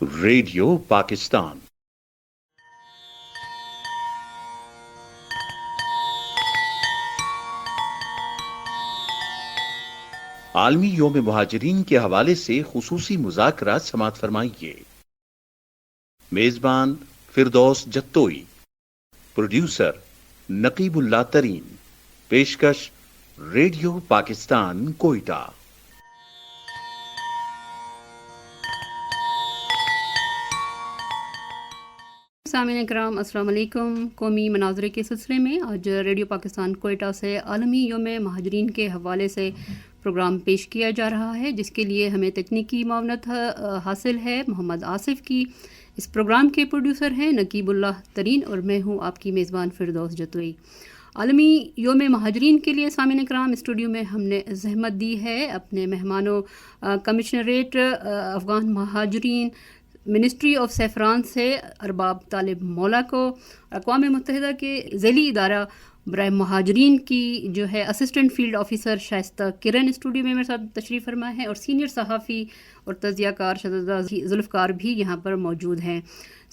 Radio Pakistan. عالمی یوم مہاجرین کے حوالے سے خصوصی مذاکرات سماعت فرمائیے۔ میزبان فردوس جتوئی، پروڈیوسر نقیب اللہ ترین، پیشکش ریڈیو پاکستان کوئٹہ۔ سامعین کرام السلام علیکم۔ قومی مناظرے کے سلسلے میں آج ریڈیو پاکستان کوئٹہ سے عالمی یوم مہاجرین کے حوالے سے پروگرام پیش کیا جا رہا ہے، جس کے لیے ہمیں تکنیکی معاونت حاصل ہے محمد آصف کی۔ اس پروگرام کے پروڈیوسر ہیں نقیب اللہ ترین اور میں ہوں آپ کی میزبان فردوس جتوئی۔ عالمی یوم مہاجرین کے لیے سامعین کرام اسٹوڈیو میں ہم نے زحمت دی ہے اپنے مہمانوں کمشنریٹ افغان مہاجرین منسٹری آف سیفران سے ارباب طالب مولا کو، اقوام متحدہ کے ذیلی ادارہ برائے مہاجرین کی جو ہے اسسٹنٹ فیلڈ آفیسر شائستہ کرن اسٹوڈیو میں میرے ساتھ تشریف فرما ہے، اور سینئر صحافی اور تجزیہ کار شہزادہ ذوالفقار بھی یہاں پر موجود ہیں۔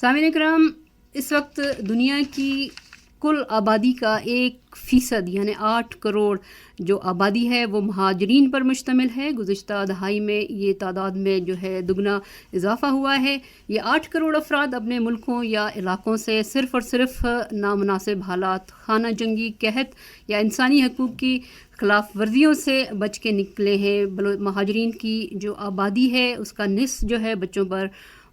سامعین کرام، اس وقت دنیا کی کل آبادی کا 1% یعنی 8 کروڑ جو آبادی ہے وہ مہاجرین پر مشتمل ہے۔ گزشتہ دہائی میں یہ تعداد میں جو ہے دگنا اضافہ ہوا ہے۔ یہ 8 کروڑ افراد اپنے ملکوں یا علاقوں سے صرف اور صرف نامناسب حالات، خانہ جنگی، قحط یا انسانی حقوق کی خلاف ورزیوں سے بچ کے نکلے ہیں۔ مہاجرین کی جو آبادی ہے اس کا نصف جو ہے بچوں پر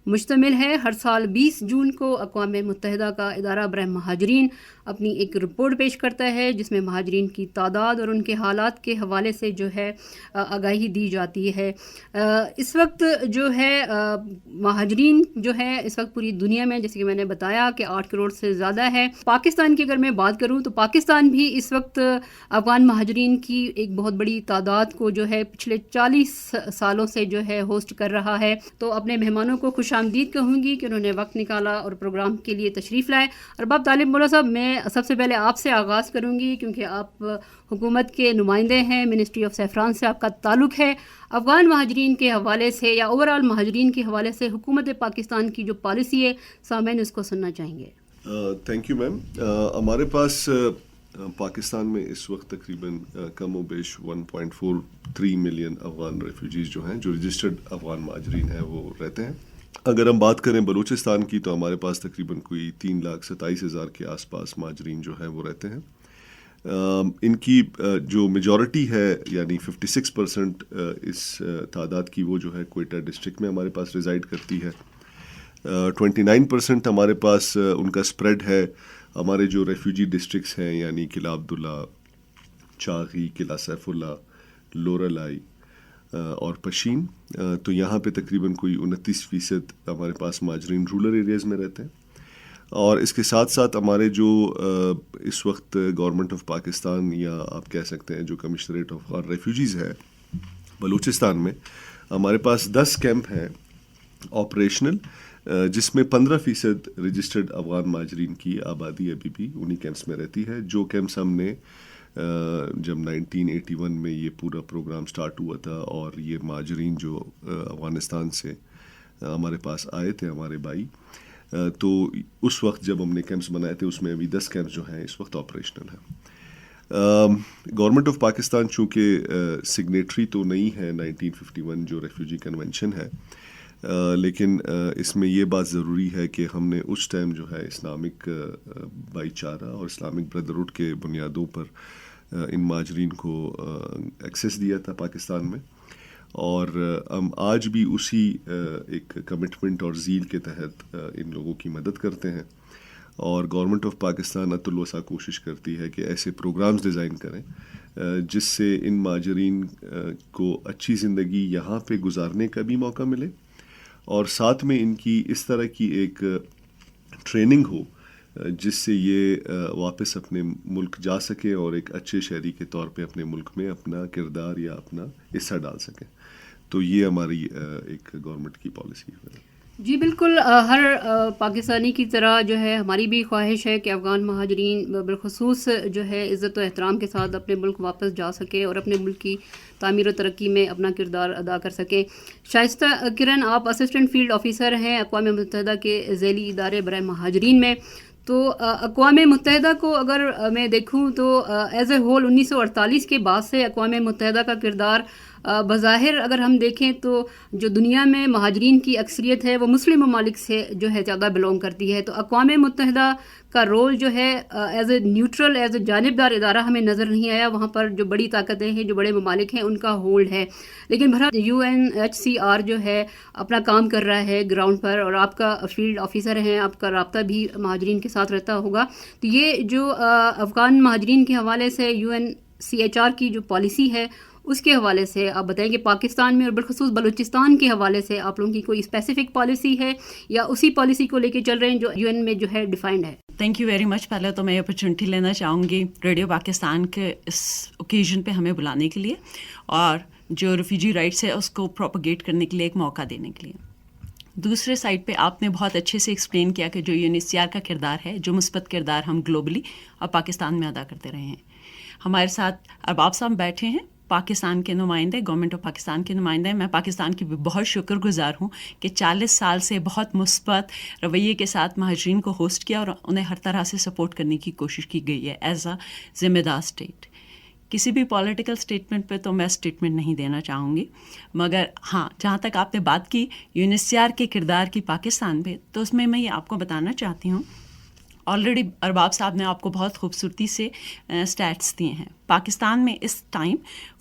مشتمل ہے۔ ہر سال 20 جون کو اقوام متحدہ کا ادارہ برائے مہاجرین اپنی ایک رپورٹ پیش کرتا ہے، جس میں مہاجرین کی تعداد اور ان کے حالات کے حوالے سے جو ہے آگاہی دی جاتی ہے۔ اس وقت جو ہے مہاجرین جو ہے اس وقت پوری دنیا میں، جیسے کہ میں نے بتایا کہ 8 کروڑ سے زیادہ ہے۔ پاکستان کی اگر میں بات کروں تو پاکستان بھی اس وقت افغان مہاجرین کی ایک بہت بڑی تعداد کو جو ہے پچھلے 40 سالوں سے جو ہے ہوسٹ کر رہا ہے۔ تو اپنے مہمانوں کو خوش آمدید کہوں گی کہ انہوں نے وقت نکالا اور پروگرام کے لیے تشریف لائے۔ ارباب طالب مولا صاحب، میں سب سے پہلے آپ سے آغاز کروں گی کیونکہ آپ حکومت کے نمائندے ہیں، منسٹری آف سیفران سے آپ کا تعلق ہے۔ افغان مہاجرین کے حوالے سے یا اوورآل مہاجرین کے حوالے سے حکومت پاکستان کی جو پالیسی ہے سامعین اس کو سننا چاہیں گے۔ Thank you ma'am. ہمارے پاس پاکستان میں اس وقت تقریباً کم و بیش 1.43 ملین افغان ریفیوجیز جو ہیں، جو رجسٹرڈ افغان مہاجرین ہیں، وہ رہتے ہیں۔ اگر ہم بات کریں بلوچستان کی تو ہمارے پاس تقریباً کوئی 3,27,000 کے آس پاس مہاجرین جو ہیں وہ رہتے ہیں۔ ان کی جو میجورٹی ہے یعنی 56% اس تعداد کی وہ جو ہے کوئٹہ ڈسٹرکٹ میں ہمارے پاس ریزائڈ کرتی ہے۔ 29% ہمارے پاس ان کا اسپریڈ ہے ہمارے جو ریفیوجی ڈسٹرکٹس ہیں، یعنی قلعہ عبداللہ، چاغی، قلعہ سیف اللہ، لورالائی اور پشین۔ تو یہاں پہ تقریباً کوئی 29% ہمارے پاس مہاجرین رورل ایریاز میں رہتے ہیں۔ اور اس کے ساتھ ساتھ ہمارے جو اس وقت گورنمنٹ آف پاکستان یا آپ کہہ سکتے ہیں جو کمشنریٹ آف ریفیوجیز ہے بلوچستان میں، ہمارے پاس 10 کیمپ ہیں آپریشنل، جس میں 15% رجسٹرڈ افغان مہاجرین کی آبادی ابھی بھی انہی کیمپس میں رہتی ہے۔ جو کیمپس ہم نے جب 1981 میں یہ پورا پروگرام سٹارٹ ہوا تھا اور یہ مہاجرین جو افغانستان سے ہمارے پاس آئے تھے ہمارے بھائی، تو اس وقت جب ہم نے کیمپس بنائے تھے اس میں ابھی 10 کیمپس جو ہیں اس وقت آپریشنل ہیں۔ گورنمنٹ آف پاکستان چونکہ سگنیٹری تو نہیں ہے 1951 جو ریفیوجی کنونشن ہے، لیکن اس میں یہ بات ضروری ہے کہ ہم نے اس ٹائم جو ہے اسلامک بھائی چارہ اور اسلامک بردرہڈ کے بنیادوں پر ان مہاجرین کو ایکسیس دیا تھا پاکستان میں، اور ہم آج بھی اسی ایک کمٹمنٹ اور زیل کے تحت ان لوگوں کی مدد کرتے ہیں۔ اور گورنمنٹ آف پاکستان ات الوسع کوشش کرتی ہے کہ ایسے پروگرامز ڈیزائن کریں جس سے ان مہاجرین کو اچھی زندگی یہاں پہ گزارنے کا بھی موقع ملے، اور ساتھ میں ان کی اس طرح کی ایک ٹریننگ ہو جس سے یہ واپس اپنے ملک جا سکیں اور ایک اچھے شہری کے طور پہ اپنے ملک میں اپنا کردار یا اپنا حصہ ڈال سکیں۔ تو یہ ہماری ایک گورنمنٹ کی پالیسی ہے۔ جی بالکل، ہر پاکستانی کی طرح جو ہے ہماری بھی خواہش ہے کہ افغان مہاجرین بالخصوص جو ہے عزت و احترام کے ساتھ اپنے ملک واپس جا سکے اور اپنے ملک کی تعمیر و ترقی میں اپنا کردار ادا کر سکیں. شائستہ کرن، آپ اسسٹنٹ فیلڈ آفیسر ہیں اقوام متحدہ کے ذیلی ادارے برائے مہاجرین میں. تو اقوام متحدہ کو اگر میں دیکھوں تو ایز اے ہول 1948 کے بعد سے اقوام متحدہ کا کردار بظاہر اگر ہم دیکھیں تو جو دنیا میں مہاجرین کی اکثریت ہے وہ مسلم ممالک سے جو ہے زیادہ بلونگ کرتی ہے. تو اقوام متحدہ کا رول جو ہے as a neutral, as a جانبدار ادارہ ہمیں نظر نہیں آیا. وہاں پر جو بڑی طاقتیں ہیں، جو بڑے ممالک ہیں، ان کا ہولڈ ہے. لیکن بہرحال UNHCR جو ہے اپنا کام کر رہا ہے گراؤنڈ پر، اور آپ کا فیلڈ آفیسر ہیں، آپ کا رابطہ بھی مہاجرین کے ساتھ رہتا ہوگا. تو یہ جو افغان مہاجرین کے حوالے سے UNHCR کی جو پالیسی ہے اس کے حوالے سے آپ بتائیں کہ پاکستان میں اور بالخصوص بلوچستان کے حوالے سے آپ لوگوں کی کوئی اسپیسیفک پالیسی ہے یا اسی پالیسی کو لے کے چل رہے ہیں جو UN میں جو ہے ڈیفائنڈ ہے؟ Thank you very much. پہلے تو میں یہ اپرچونٹی لینا چاہوں گی ریڈیو پاکستان کے اس اوکیزن پہ ہمیں بلانے کے لیے اور جو ریفیوجی رائٹس ہے اس کو پروپیگیٹ کرنے کے لیے ایک موقع دینے کے لیے. دوسرے سائڈ پہ آپ نے بہت اچھے سے ایکسپلین کیا کہ جو UNHCR کا کردار ہے، جو مثبت کردار ہم گلوبلی اور پاکستان میں ادا کرتے رہے ہیں. ہمارے ساتھ ارباب صاحب بیٹھے ہیں، پاکستان کے نمائندے، گورنمنٹ آف پاکستان کے نمائندے. میں پاکستان کی بھی بہت شکر گزار ہوں کہ 40 سال سے بہت مثبت رویے کے ساتھ مہاجرین کو ہوسٹ کیا اور انہیں ہر طرح سے سپورٹ کرنے کی کوشش کی گئی ہے ایز اے ذمہ دار اسٹیٹ. کسی بھی پولیٹیکل اسٹیٹمنٹ پہ تو میں اسٹیٹمنٹ نہیں دینا چاہوں گی، مگر ہاں جہاں تک آپ نے بات کی UNHCR کے کردار کی پاکستان پہ، تو اس میں یہ آپ کو بتانا چاہتی ہوں. آلریڈی ارباب صاحب نے آپ کو بہت خوبصورتی سے اسٹیٹس دیے ہیں. پاکستان میں اس ٹائم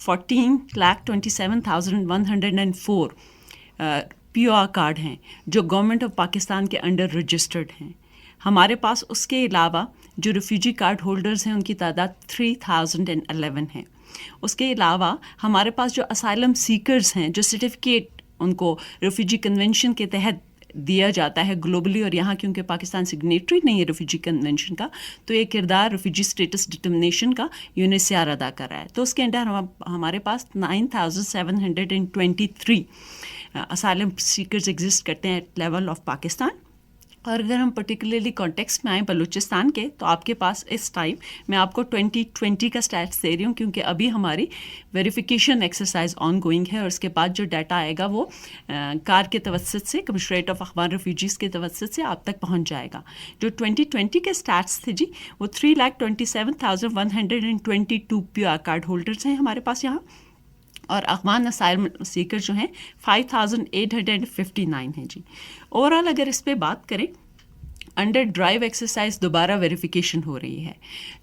14,27,104 POR کارڈ ہیں جو گورنمنٹ آف پاکستان کے انڈر رجسٹرڈ ہیں. ہمارے پاس اس کے علاوہ جو ریفیوجی کارڈ ہولڈرز ہیں ان کی تعداد 3011 ہے. اس کے علاوہ ہمارے پاس جو اسائلم سیکرز ہیں، جو سرٹیفکیٹ ان کو ریفیوجی کنونشن کے تحت دیا جاتا ہے گلوبلی، اور یہاں کیونکہ پاکستان سگنیٹری نہیں ہے ریفیوجی کنونشن کا، تو یہ کردار ریفیوجی اسٹیٹس ڈٹرمنیشن کا UNHCR ادا کر رہا ہے. تو اس کے انڈر ہمارے پاس 9723 اسائلم سیکرز ایگزسٹ کرتے ہیں ایٹ لیول آف پاکستان. اور اگر ہم پرٹیکولرلی کانٹیکسٹ میں آئیں بلوچستان کے، تو آپ کے پاس اس ٹائم میں آپ کو 2020 کا اسٹیٹس دے رہی ہوں کیونکہ ابھی ہماری ویریفیکیشن ایکسرسائز آن گوئنگ ہے، اور اس کے بعد جو ڈیٹا آئے گا وہ کار کے توسط سے، کمشنریٹ آف افغان ریفیوجیز کے توسط سے آپ تک پہنچ جائے گا. جو 2020 کے اسٹیٹس تھے جی، وہ 3,27,122 POR کارڈ ہولڈرس ہیں ہمارے پاس یہاں، اور افغان اسائلم سیکر جو ہیں 5,859 ہیں جی. اوور آل اگر اس پہ بات کریں، انڈر ڈرائیو ایکسرسائز دوبارہ ویریفیکیشن ہو رہی ہے.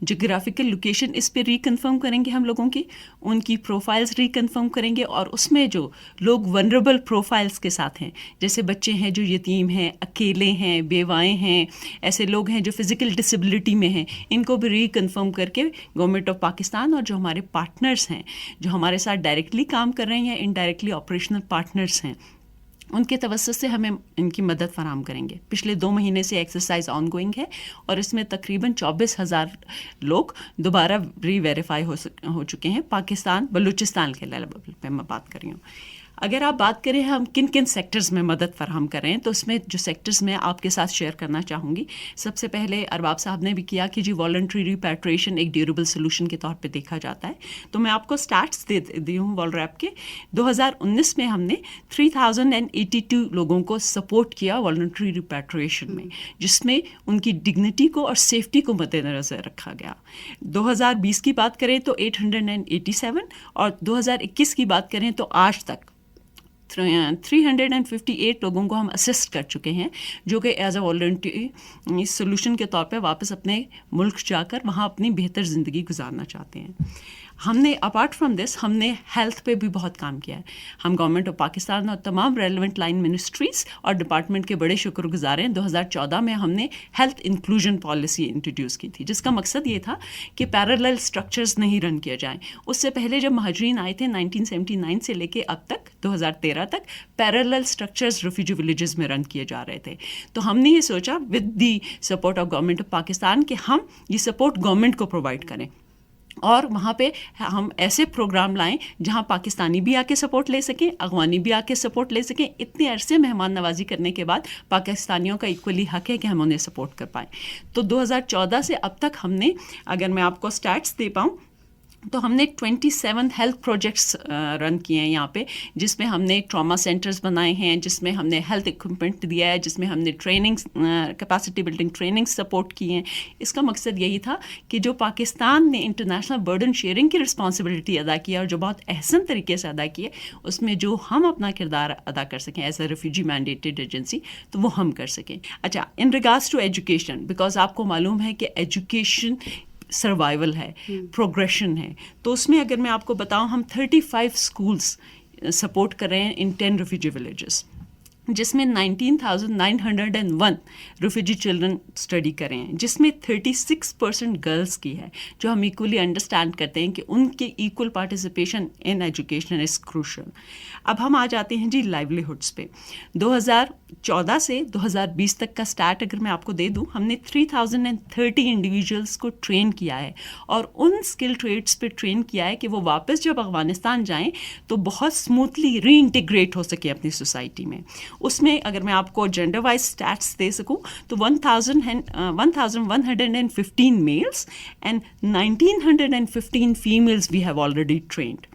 جغرافیکل لوکیشن اس پہ ریکنفرم کریں گے ہم لوگوں کی، ان کی پروفائلز ریکنفرم کریں گے، اور اس میں جو لوگ ونریبل پروفائلز کے ساتھ ہیں، جیسے بچے ہیں جو یتیم ہیں، اکیلے ہیں، بیوائیں ہیں، ایسے لوگ ہیں جو فزیکل ڈسیبلٹی میں ہیں، ان کو بھی ریکنفرم کر کے گورنمنٹ آف پاکستان اور جو ہمارے پارٹنرز ہیں جو ہمارے ساتھ ڈائریکٹلی کام کر رہے ہیں یا انڈائریکٹلی آپریشنل پارٹنرز ہیں، ان کے توسط سے ہمیں ان کی مدد فراہم کریں گے. پچھلے 2 مہینے سے ایکسرسائز آن گوئنگ ہے، اور اس میں تقریباً 24,000 لوگ دوبارہ ری ویریفائی ہو چکے ہیں پاکستان بلوچستان کے لیول پہ میں بات کر رہی ہوں. اگر آپ بات کریں ہم کن کن سیکٹرز میں مدد فراہم کر رہے ہیں، تو اس میں جو سیکٹرز میں آپ کے ساتھ شیئر کرنا چاہوں گی، سب سے پہلے ارباب صاحب نے بھی کیا کہ جی والنٹری ریپیٹریشن ایک ڈیوریبل سولوشن کے طور پہ دیکھا جاتا ہے. تو میں آپ کو اسٹارٹس دے دی ہوں والریپ کے. 2019 میں ہم نے 3082 لوگوں کو سپورٹ کیا والنٹری ریپیٹریشن میں، جس میں ان کی ڈگنیٹی کو اور سیفٹی کو مد نظر رکھا گیا. 2020 کی بات کریں تو 887، اور 2021 کی بات کریں تو آج تک 358 لوگوں کو ہم اسسٹ کر چکے ہیں، جو کہ ایز اے والنٹری سولوشن کے طور پہ واپس اپنے ملک جا کر وہاں اپنی بہتر زندگی گزارنا چاہتے ہیں. ہم نے اپارٹ فرام دس ہم نے ہیلتھ پہ بھی بہت کام کیا ہے. ہم گورنمنٹ آف پاکستان اور تمام ریلیونٹ لائن منسٹریز اور ڈپارٹمنٹ کے بڑے شکر گزار ہیں. 2014 میں ہم نے ہیلتھ انکلوژن پالیسی انٹروڈیوس کی تھی، جس کا مقصد یہ تھا کہ پیرالل اسٹرکچرز نہیں رن کیا جائیں. اس سے پہلے جب مہاجرین آئے تھے 1979 سے لے کے اب تک 2013 تک پیرالل اسٹرکچرز ریفیوجی ولیجز میں رن کیے جا رہے تھے. تو ہم نے یہ سوچا with the support of government of Pakistan کہ ہم یہ سپورٹ گورنمنٹ کو پرووائڈ کریں. اور وہاں پہ ہم ایسے پروگرام لائیں جہاں پاکستانی بھی آ کے سپورٹ لے سکیں، افغانی بھی آ کے سپورٹ لے سکیں. اتنے عرصے مہمان نوازی کرنے کے بعد پاکستانیوں کا ایکولی حق ہے کہ ہم انہیں سپورٹ کر پائیں. تو 2014 سے اب تک ہم نے، اگر میں آپ کو اسٹیٹس دے پاؤں تو ہم نے 27 ہیلتھ پروجیکٹس رن کیے ہیں یہاں پہ، جس میں ہم نے ٹراما سینٹرز بنائے ہیں، جس میں ہم نے ہیلتھ اکوپمنٹ دیا ہے، جس میں ہم نے training, capacity building training support کی ہیں. اس کا مقصد یہی تھا کہ جو پاکستان نے انٹرنیشنل برڈن شیئرنگ کی رسپانسبلٹی ادا کی ہے اور جو بہت احسن طریقے سے ادا کی ہے، اس میں جو ہم اپنا کردار ادا کر سکیں as a refugee mandated agency, تو وہ ہم کر سکیں. اچھا، in regards to education, because آپ کو معلوم ہے کہ ایجوکیشن سروائیول ہے، پروگریشن ہے، تو اس میں اگر میں آپ کو بتاؤں، ہم 35 اسکولس سپورٹ کر رہے ہیں ان 10 ریفیوجی ولیجز، جس میں 19,901 ریفیوجی چلڈرن اسٹڈی کریں ہیں، جس میں 36% گرلس کی ہے، جو ہم ایکولی انڈرسٹینڈ کرتے ہیں کہ ان کے equal participation in education is crucial. اب ہم آ جاتے ہیں جی لائیولیہڈس پہ. 2014 سے 2020 تک کا اسٹیٹ اگر میں آپ کو دے دوں، ہم نے 3030 انڈیویجولس کو ٹرین کیا ہے، اور ان اسکل ٹریڈس پہ ٹرین کیا ہے کہ وہ واپس جب افغانستان جائیں تو بہت اسموتھلی ری انٹیگریٹ ہو سکے اپنی سوسائٹی میں. اس میں اگر میں آپ کو جینڈر وائز اسٹیٹس دے سکوں تو 1115 males and 1915 families we have already trained.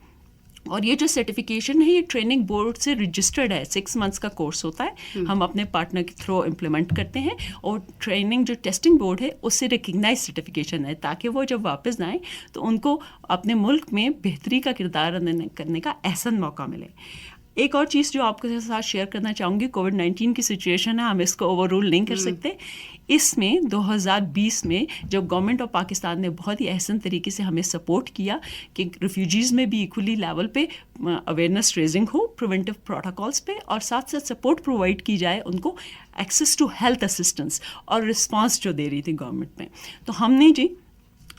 اور یہ جو سرٹیفکیشن ہے، یہ ٹریننگ بورڈ سے رجسٹرڈ ہے، 6 months کا کورس ہوتا ہے، ہم اپنے پارٹنر کے تھرو امپلیمنٹ کرتے ہیں، اور ٹریننگ جو ٹیسٹنگ بورڈ ہے اس سے ریکگنائز سرٹیفکیشن ہے، تاکہ وہ جب واپس جائیں تو ان کو اپنے ملک میں بہتری کا کردار ادا کرنے کا احسن موقع ملے. ایک اور چیز جو آپ کے ساتھ شیئر کرنا چاہوں گی، کووڈ-19 کی سچویشن ہے، ہم اس کو اوور رول نہیں کر سکتے. اس میں 2020 میں جب گورنمنٹ آف پاکستان نے بہت ہی احسن طریقے سے ہمیں سپورٹ کیا کہ ریفیوجیز میں بھی ایکولی لیول پہ اویئرنیس ریزنگ ہو پریونٹیو پروٹوکالس پہ، اور ساتھ ساتھ سپورٹ پرووائڈ کی جائے ان کو ایکسیس ٹو ہیلتھ اسسٹنس اور رسپانس جو دے رہی تھی گورنمنٹ میں. تو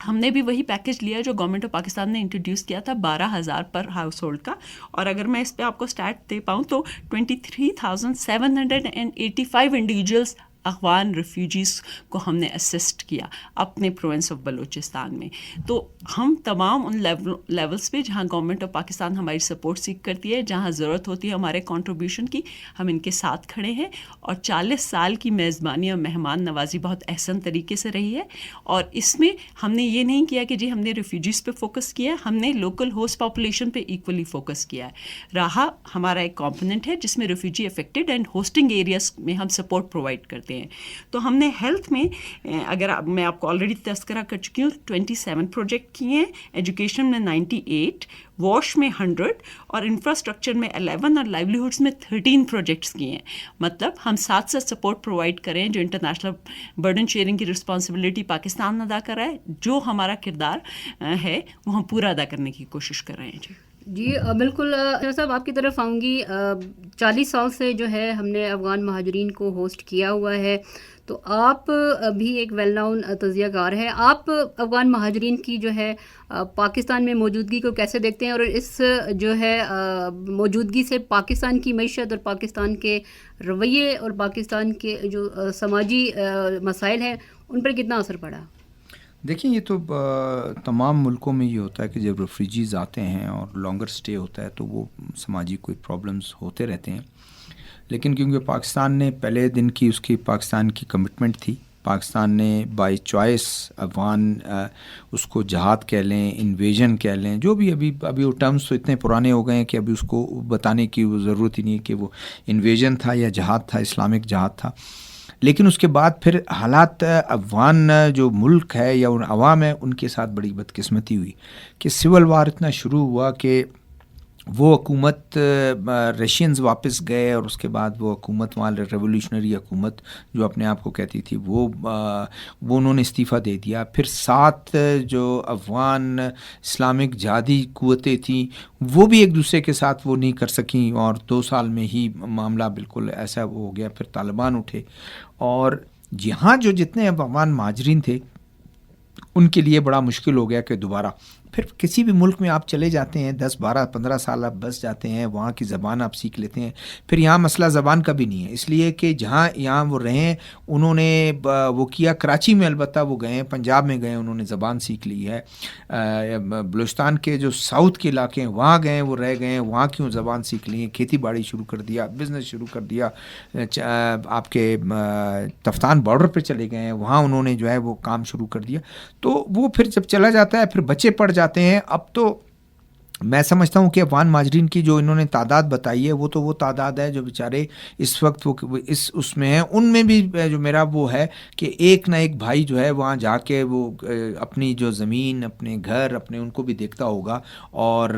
ہم نے بھی وہی پیکیج لیا جو گورنمنٹ آف پاکستان نے انٹروڈیوس کیا تھا 12,000 پر ہاؤس ہولڈ کا. اور اگر میں اس پہ آپ کو اسٹیٹ دے پاؤں تو 23,785 انڈیویجولس افغان ریفیوجیز کو ہم نے اسسٹ کیا اپنے پروونس آف بلوچستان میں. تو ہم تمام ان لیولس پہ جہاں گورنمنٹ آف پاکستان ہماری سپورٹ سیکھ کرتی ہے، جہاں ضرورت ہوتی ہے ہمارے کنٹریبیوشن کی، ہم ان کے ساتھ کھڑے ہیں. اور 40 سال کی میزبانی اور مہمان نوازی بہت احسن طریقے سے رہی ہے. اور اس میں ہم نے یہ نہیں کیا کہ جی ہم نے ریفیوجیز پہ فوکس کیا، ہم نے لوکل ہوسٹ پاپولیشن پہ ایکولی فوکس کیا ہے. رہا ہمارا ایک کمپوننٹ ہے جس میں refugee affected and hosting areas میں ہم سپورٹ پرووائڈ کرتے ہیں. تو ہم نے ہیلتھ میں، اگر میں آپ کو آلریڈی تذکرہ کر چکی ہوں، 27 پروجیکٹ کیے ہیں، ایجوکیشن میں 98، واش میں 100، اور انفراسٹرکچر میں 11، اور لائیولیہڈس میں 13 پروجیکٹس کیے ہیں. مطلب ہم ساتھ ساتھ سپورٹ پرووائڈ کریں جو انٹرنیشنل برڈن شیئرنگ کی رسپانسبلٹی پاکستان ادا کر رہا ہے، جو ہمارا کردار ہے وہ ہم پورا ادا کرنے کی کوشش کر رہے ہیں. جی بالکل. صاحب آپ کی طرف آؤں گی. 40 سال سے جو ہے ہم نے افغان مہاجرین کو ہوسٹ کیا ہوا ہے، تو آپ بھی ایک ویل ناؤن تجزیہ کار ہیں. آپ افغان مہاجرین کی جو ہے پاکستان میں موجودگی کو کیسے دیکھتے ہیں، اور اس جو ہے موجودگی سے پاکستان کی معیشت اور پاکستان کے رویے اور پاکستان کے جو سماجی مسائل ہیں ان پر کتنا اثر پڑا؟ دیکھیں، یہ تو تمام ملکوں میں یہ ہوتا ہے کہ جب ریفیوجیز آتے ہیں اور لانگر سٹے ہوتا ہے تو وہ سماجی کوئی پرابلمز ہوتے رہتے ہیں. لیکن کیونکہ پاکستان نے پہلے دن کی اس کی پاکستان کی کمٹمنٹ تھی، پاکستان نے بائی چوائس افغان اس کو جہاد کہہ لیں، انویژن کہہ لیں، جو بھی ابھی وہ ٹرمز تو اتنے پرانے ہو گئے ہیں کہ ابھی اس کو بتانے کی وہ ضرورت ہی نہیں ہے کہ وہ انویژن تھا یا جہاد تھا، اسلامک جہاد تھا. لیکن اس کے بعد پھر حالات افغان جو ملک ہے یا ان عوام ہے ان کے ساتھ بڑی بدقسمتی ہوئی کہ سول وار اتنا شروع ہوا کہ وہ حکومت رشینز واپس گئے، اور اس کے بعد وہ حکومت وہاں ریولیوشنری حکومت جو اپنے آپ کو کہتی تھی وہ انہوں نے استعفیٰ دے دیا. پھر 7 جو افغان اسلامک جہادی قوتیں تھیں وہ بھی ایک دوسرے کے ساتھ وہ نہیں کر سکیں، اور 2 سال میں ہی معاملہ بالکل ایسا ہو گیا. پھر طالبان اٹھے، اور یہاں جو جتنے افغان مہاجرین تھے ان کے لیے بڑا مشکل ہو گیا کہ دوبارہ پھر کسی بھی ملک میں آپ چلے جاتے ہیں 10 12 15 سال آپ بس جاتے ہیں, وہاں کی زبان آپ سیکھ لیتے ہیں. پھر یہاں مسئلہ زبان کا بھی نہیں ہے, اس لیے کہ جہاں یہاں وہ رہیں انہوں نے وہ کیا, کراچی میں البتہ وہ گئے ہیں, پنجاب میں گئے, انہوں نے زبان سیکھ لی ہے, بلوچستان کے جو ساؤتھ کے علاقے ہیں وہاں گئے, وہ رہ گئے ہیں, وہاں کیوں زبان سیکھ لی ہے, کھیتی باڑی شروع کر دیا, بزنس شروع کر دیا. آپ کے تفتان بارڈر پہ چلے گئے ہیں, وہاں انہوں نے جو ہے وہ کام شروع کر دیا. تو وہ پھر جب چلا جاتا ہے پھر بچے پڑھ جاتے ہیں. اب تو میں سمجھتا ہوں کہ افغان مہاجرین کی جو انہوں نے تعداد بتائی ہے وہ تو وہ تعداد ہے جو بیچارے اس وقت وہ اس میں ہیں. ان میں بھی جو میرا وہ ہے کہ ایک نہ ایک بھائی جو ہے وہاں جا کے وہ اپنی جو زمین, اپنے گھر, اپنے ان کو بھی دیکھتا ہوگا اور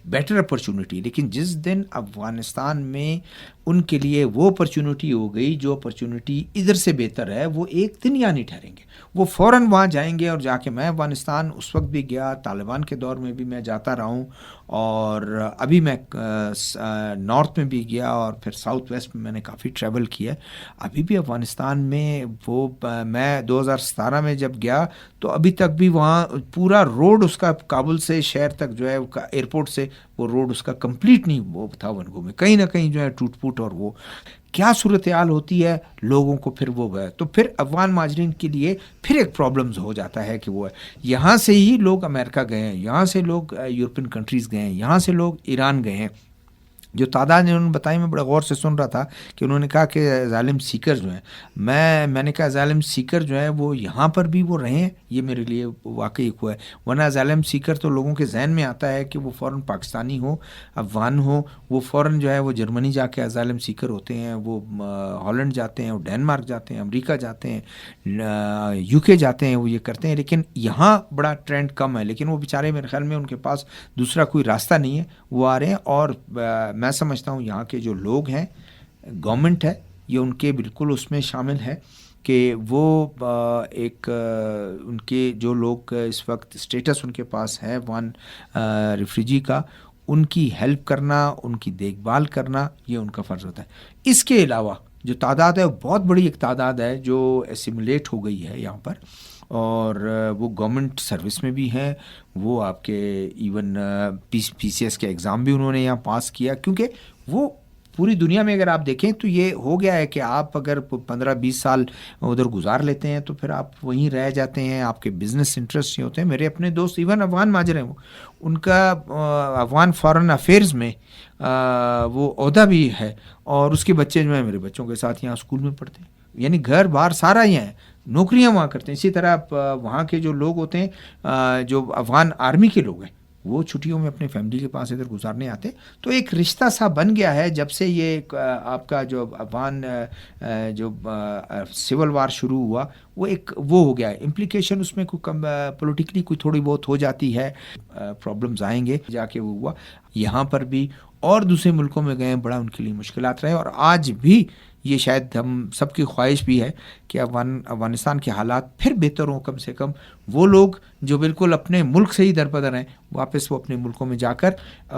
بیٹر اپرچونٹی. لیکن جس دن افغانستان میں ان کے لیے وہ اپرچونٹی ہو گئی جو اپرچونٹی ادھر سے بہتر ہے, وہ ایک دن یا نہیں ٹھہریں گے, وہ فوراً وہاں جائیں گے. اور جا کے میں افغانستان اس وقت بھی گیا, طالبان کے دور میں بھی میں جاتا رہا ہوں, اور ابھی میں نارتھ میں بھی گیا, اور پھر ساؤتھ ویسٹ میں نے کافی ٹریول کیا. ابھی بھی افغانستان میں وہ میں 2017 میں جب گیا تو ابھی تک بھی وہاں پورا روڈ اس کا کابل سے شہر تک جو ہے ایئرپورٹ سے وہ روڈ اس کا کمپلیٹ نہیں وہ تھا ونگو میں, کہیں نہ کہیں جو ہے ٹوٹ پھوٹ. اور وہ کیا صورتحال ہوتی ہے لوگوں کو, پھر وہ گئے تو پھر افغان مہاجرین کے لیے پھر ایک پرابلمز ہو جاتا ہے کہ وہ ہے یہاں سے ہی لوگ امریکہ گئے ہیں, یہاں سے لوگ یورپین کنٹریز گئے ہیں, یہاں سے لوگ ایران گئے ہیں. جو تعداد انہوں نے بتائی میں بڑا غور سے سن رہا تھا کہ انہوں نے کہا کہ ظالم سیکر جو ہیں, میں نے کہا ظالم سیکر جو ہے وہ یہاں پر بھی وہ رہے ہیں, یہ میرے لیے واقعی ہوا ہے. ورنہ ظالم سیکر تو لوگوں کے ذہن میں آتا ہے کہ وہ فوراً پاکستانی ہو, افغان ہو, وہ فوراً جو ہے وہ جرمنی جا کے ظالم سیکر ہوتے ہیں, وہ ہالینڈ جاتے ہیں, وہ ڈینمارک جاتے ہیں, امریکہ جاتے ہیں, یو کے جاتے ہیں, وہ یہ کرتے ہیں. لیکن یہاں بڑا ٹرینڈ کم ہے, لیکن وہ بیچارے میرے خیال میں ان کے پاس دوسرا کوئی راستہ نہیں ہے, وہ آ رہے ہیں. اور میں سمجھتا ہوں یہاں کے جو لوگ ہیں, گورنمنٹ ہے یہ ان کے بالکل اس میں شامل ہے کہ وہ ایک ان کے جو لوگ اس وقت اسٹیٹس ان کے پاس ہے ون ریفیوجی کا, ان کی ہیلپ کرنا, ان کی دیکھ بھال کرنا, یہ ان کا فرض ہوتا ہے. اس کے علاوہ جو تعداد ہے وہ بہت بڑی ایک تعداد ہے جو ایسیمولیٹ ہو گئی ہے یہاں پر, اور وہ گورنمنٹ سروس میں بھی ہیں, وہ آپ کے ایون پی سی ایس کے ایگزام بھی انہوں نے یہاں پاس کیا. کیونکہ وہ پوری دنیا میں اگر آپ دیکھیں تو یہ ہو گیا ہے کہ آپ اگر 15-20 سال ادھر گزار لیتے ہیں تو پھر آپ وہیں رہ جاتے ہیں, آپ کے بزنس انٹرسٹ ہی ہوتے ہیں. میرے اپنے دوست ایون افغان مہاجر ہیں, وہ ان کا افغان فارن افیئرز میں وہ عہدہ بھی ہے, اور اس کے بچے جو ہیں میرے بچوں کے ساتھ یہاں اسکول میں پڑھتے ہیں, یعنی گھر بار سارا ہی ہیں, نوکریاں وہاں کرتے ہیں. اسی طرح وہاں کے جو لوگ ہوتے ہیں جو افغان آرمی کے لوگ ہیں وہ چھٹیوں میں اپنے فیملی کے پاس ادھر گزارنے آتے. تو ایک رشتہ سا بن گیا ہے جب سے یہ آپ کا جو افغان جو سول وار شروع ہوا, وہ ایک وہ ہو گیا ہے. امپلیکیشن اس میں کوئی پولیٹیکلی کوئی تھوڑی بہت ہو جاتی ہے, پرابلمز آئیں گے جا کے. وہ ہوا یہاں پر بھی اور دوسرے ملکوں میں گئے, بڑا ان کے لیے مشکلات رہے. اور آج بھی یہ شاید ہم سب کی خواہش بھی ہے کہ افغانستان کے حالات پھر بہتر ہوں. کم سے کم وہ لوگ جو بالکل اپنے ملک سے ہی دربدر ہیں واپس وہ اپنے ملکوں میں جا کر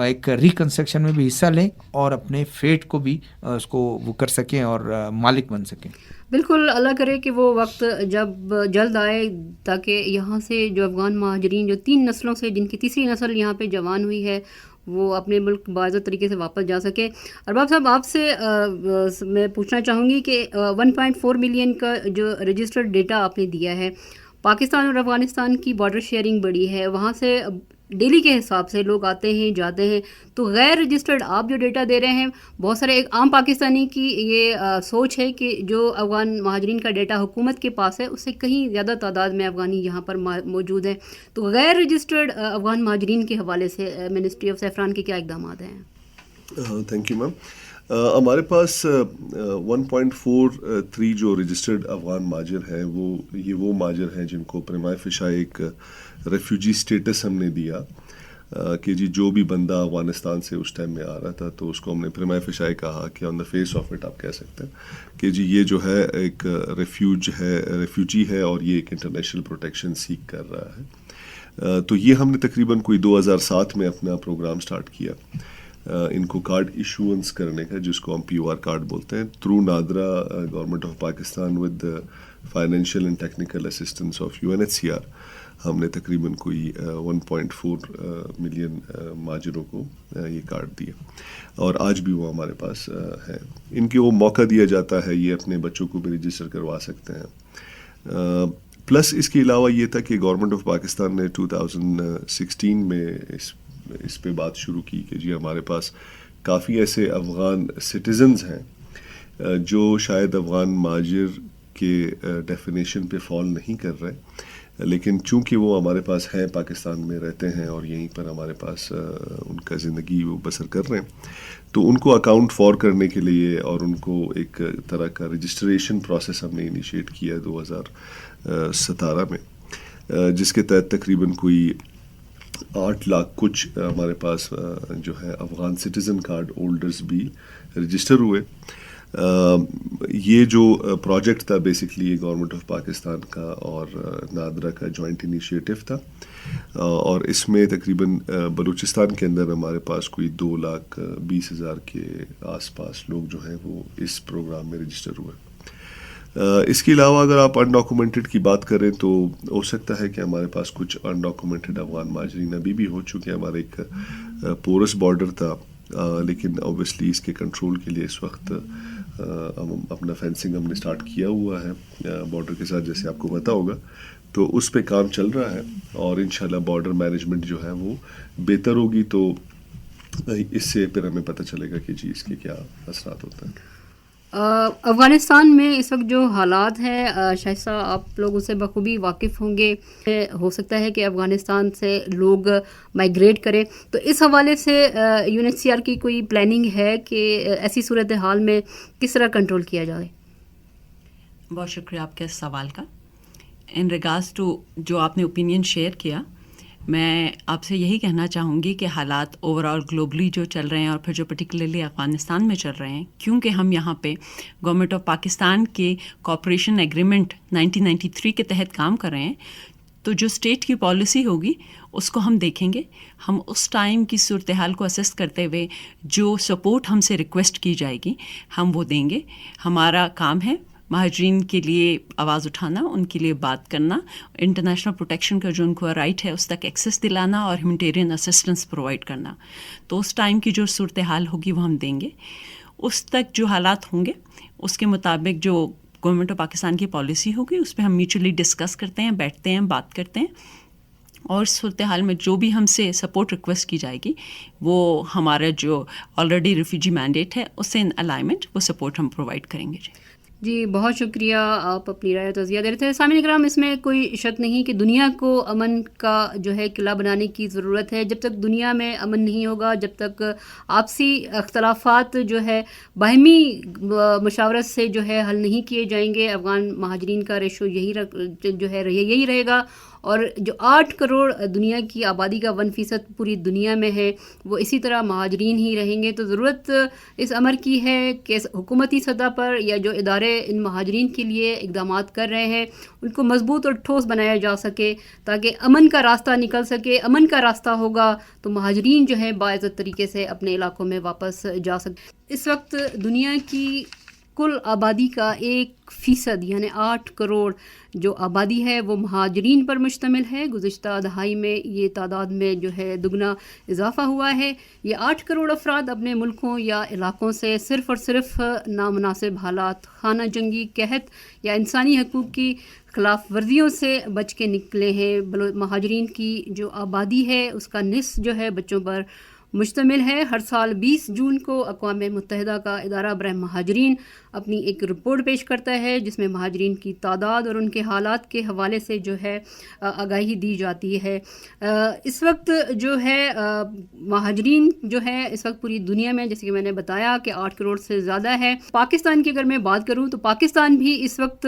ایک ریکنسٹرکشن میں بھی حصہ لیں اور اپنے فیٹ کو بھی اس کو وہ کر سکیں اور مالک بن سکیں. بالکل, اللہ کرے کہ وہ وقت جب جلد آئے تاکہ یہاں سے جو افغان مہاجرین جو 3 نسلوں سے جن کی تیسری نسل یہاں پہ جوان ہوئی ہے وہ اپنے ملک باعزت طریقے سے واپس جا سکے. ارباب صاحب, آپ سے میں پوچھنا چاہوں گی کہ 1.4 ملین کا جو رجسٹرڈ ڈیٹا آپ نے دیا ہے, پاکستان اور افغانستان کی بارڈر شیئرنگ بڑی ہے, وہاں سے ڈیلی کے حساب سے لوگ آتے ہیں جاتے ہیں, تو غیر رجسٹرڈ آپ جو ڈیٹا دے رہے ہیں, بہت سارے ایک عام پاکستانی کی یہ سوچ ہے کہ جو افغان مہاجرین کا ڈیٹا حکومت کے پاس ہے اس سے کہیں زیادہ تعداد میں افغانی یہاں پر موجود ہیں, تو غیر رجسٹرڈ افغان مہاجرین کے حوالے سے منسٹری آف سیفران کے کیا اقدامات ہیں؟ Thank you ma'am. ہمارے پاس 1.43 جو رجسٹرڈ افغان مہاجر ہیں وہ مہاجر ہیں جن کو پریما فیشا ایک ریفیوجی سٹیٹس ہم نے دیا کہ جی جو بھی بندہ افغانستان سے اس ٹائم میں آ رہا تھا تو اس کو ہم نے پریما فیشا کہا کہ آن دا فیس آف اٹ آپ کہہ سکتے ہیں کہ جی یہ جو ہے ایک ریفیوجی ہے اور یہ ایک انٹرنیشنل پروٹیکشن سیک کر رہا ہے. تو یہ ہم نے تقریباً کوئی 2007 میں اپنا پروگرام سٹارٹ کیا ان کو کارڈ ایشوئنس کرنے کا, جس کو ہم POR کارڈ بولتے ہیں, through NADRA government of Pakistan with financial and technical assistance of UNHCR. ہم نے تقریباً کوئی 1.4 ملین مہاجروں کو یہ کارڈ دیا اور آج بھی وہ ہمارے پاس ہیں. ان کو وہ موقع دیا جاتا ہے, یہ اپنے بچوں کو بھی رجسٹر کروا سکتے ہیں. پلس اس کے علاوہ یہ تھا کہ گورنمنٹ آف پاکستان نے 2016 میں اس پہ بات شروع کی کہ جی ہمارے پاس کافی ایسے افغان سٹیزنز ہیں جو شاید افغان مہاجر کے ڈیفینیشن پہ فال نہیں کر رہے, لیکن چونکہ وہ ہمارے پاس ہیں, پاکستان میں رہتے ہیں اور یہیں پر ہمارے پاس ان کا زندگی وہ بسر کر رہے ہیں, تو ان کو اکاؤنٹ فار کرنے کے لیے اور ان کو ایک طرح کا رجسٹریشن پروسیس ہم نے انیشیٹ کیا 2017 میں, جس کے تحت تقریباً کوئی 8 لاکھ کچھ ہمارے پاس جو ہے افغان سٹیزن کارڈ ہولڈرز بھی رجسٹر ہوئے. یہ جو پروجیکٹ تھا بیسکلی گورنمنٹ آف پاکستان کا اور نادرا کا جوائنٹ انیشیٹو تھا, اور اس میں تقریباً بلوچستان کے اندر ہمارے پاس کوئی 2,20,000 کے آس پاس لوگ جو ہیں وہ اس پروگرام میں رجسٹر ہوئے. اس کے علاوہ اگر آپ انڈاکومنٹڈ کی بات کریں تو ہو سکتا ہے کہ ہمارے پاس کچھ انڈاکومنٹڈ افغان مہاجرین ابھی بھی ہو چکے. ہمارا ایک پورس بارڈر تھا, لیکن اوبیسلی اس کے کنٹرول کے لیے اس وقت اپنا فینسنگ ہم نے اسٹارٹ کیا ہوا ہے بارڈر کے ساتھ, جیسے آپ کو پتہ ہوگا, تو اس پہ کام چل رہا ہے اور انشاءاللہ بارڈر مینجمنٹ جو ہے وہ بہتر ہوگی, تو اس سے پھر ہمیں پتہ چلے گا کہ جی اس کے کیا اثرات ہوتے ہیں. افغانستان میں اس وقت جو حالات ہیں شائستہ آپ لوگ اسے بخوبی واقف ہوں گے, ہو سکتا ہے کہ افغانستان سے لوگ مائیگریٹ کریں, تو اس حوالے سے UNHCR کی کوئی پلاننگ ہے کہ ایسی صورتحال میں کس طرح کنٹرول کیا جائے؟ بہت شکریہ آپ کے اس سوال کا. ان ریگارڈس ٹو جو آپ نے اوپینین شیئر کیا, میں آپ سے یہی کہنا چاہوں گی کہ حالات اوور آل گلوبلی جو چل رہے ہیں اور پھر جو پرٹیکولرلی افغانستان میں چل رہے ہیں, کیونکہ ہم یہاں پہ گورنمنٹ آف پاکستان کے کوآپریشن ایگریمنٹ 1993 کے تحت کام کر رہے ہیں, تو جو اسٹیٹ کی پالیسی ہوگی اس کو ہم دیکھیں گے. ہم اس ٹائم کی صورتحال کو اسیس کرتے ہوئے جو سپورٹ ہم سے ریکویسٹ کی جائے گی ہم وہ دیں گے. ہمارا کام ہے مہاجرین کے لیے آواز اٹھانا, ان کے لیے بات کرنا, انٹرنیشنل پروٹیکشن کا جو ان کو رائٹ ہے اس تک ایکسیس دلانا اور ہیومینٹیرین اسسٹنس پرووائڈ کرنا. تو اس ٹائم کی جو صورتحال ہوگی وہ ہم دیں گے. اس تک جو حالات ہوں گے اس کے مطابق جو گورنمنٹ آف پاکستان کی پالیسی ہوگی اس پہ ہم میوچولی ڈسکس کرتے ہیں, بیٹھتے ہیں, بات کرتے ہیں, اور صورتحال میں جو بھی ہم سے سپورٹ ریکویسٹ کی جائے گی وہ ہمارا جو آلریڈی ریفیوجی مینڈیٹ ہے اس سے ان الائنمنٹ وہ سپورٹ ہم پرووائڈ کریں گے. جی بہت شکریہ, آپ اپنی رائے توضیع دے رہے تھے. سامعین کرام, اس میں کوئی شک نہیں کہ دنیا کو امن کا جو ہے قلعہ بنانے کی ضرورت ہے. جب تک دنیا میں امن نہیں ہوگا, جب تک آپسی اختلافات جو ہے باہمی مشاورت سے جو ہے حل نہیں کیے جائیں گے, افغان مہاجرین کا ریشو یہی رہے گا. اور جو 8 کروڑ دنیا کی آبادی کا 1% پوری دنیا میں ہے, وہ اسی طرح مہاجرین ہی رہیں گے. تو ضرورت اس امر کی ہے کہ حکومتی سطح پر یا جو ادارے ان مہاجرین کے لیے اقدامات کر رہے ہیں ان کو مضبوط اور ٹھوس بنایا جا سکے, تاکہ امن کا راستہ نکل سکے. امن کا راستہ ہوگا تو مہاجرین جو ہیں باعزت طریقے سے اپنے علاقوں میں واپس جا سکے. اس وقت دنیا کی کل آبادی کا 1% یعنی 8 کروڑ جو آبادی ہے وہ مہاجرین پر مشتمل ہے. گزشتہ دہائی میں یہ تعداد میں جو ہے دگنا اضافہ ہوا ہے. یہ 8 کروڑ افراد اپنے ملکوں یا علاقوں سے صرف اور صرف نامناسب حالات, خانہ جنگی, قحط یا انسانی حقوق کی خلاف ورزیوں سے بچ کے نکلے ہیں. مہاجرین کی جو آبادی ہے اس کا نصف جو ہے بچوں پر مشتمل ہے. ہر سال 20 جون کو اقوام متحدہ کا ادارہ برائے مہاجرین اپنی ایک رپورٹ پیش کرتا ہے جس میں مہاجرین کی تعداد اور ان کے حالات کے حوالے سے جو ہے آگاہی دی جاتی ہے. اس وقت جو ہے مہاجرین جو ہے اس وقت پوری دنیا میں, جیسے کہ میں نے بتایا کہ 8 کروڑ سے زیادہ ہے. پاکستان کی اگر میں بات کروں تو پاکستان بھی اس وقت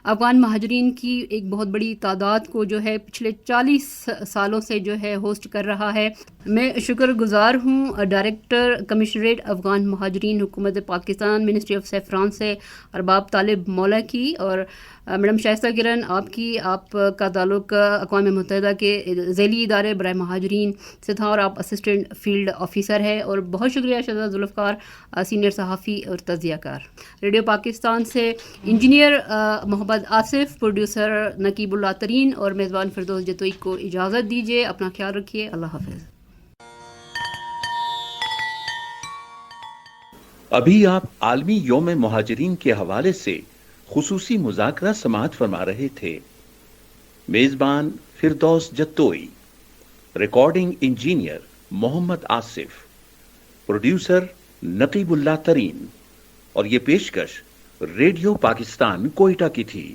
افغان مہاجرین کی ایک بہت بڑی تعداد کو جو ہے پچھلے 40 سالوں سے جو ہے ہوسٹ کر رہا ہے. میں شکر گزار گفتگار ہوں ڈائریکٹر کمشنریٹ افغان مہاجرین حکومت پاکستان منسٹری آف سیفران سے ارباب طالب مولا کی. اور میڈم شائستہ کرن آپ کا تعلق اقوام متحدہ کے ذیلی ادارے برائے مہاجرین سے تھا اور آپ اسسٹنٹ فیلڈ آفیسر ہے. اور بہت شکریہ شہزاد ذوالفقار سینئر صحافی اور تجزیہ کار. ریڈیو پاکستان سے انجینئر محمد آصف، پروڈیوسر نقیب اللہ ترین اور میزبان فردوس جتوئی کو اجازت دیجیے. اپنا خیال رکھیے. اللہ حافظ. ابھی آپ عالمی یوم مہاجرین کے حوالے سے خصوصی مذاکرہ سماعت فرما رہے تھے. میزبان فردوس جتوئی، ریکارڈنگ انجینئر محمد آصف، پروڈیوسر نقیب اللہ ترین، اور یہ پیشکش ریڈیو پاکستان کوئٹہ کی تھی.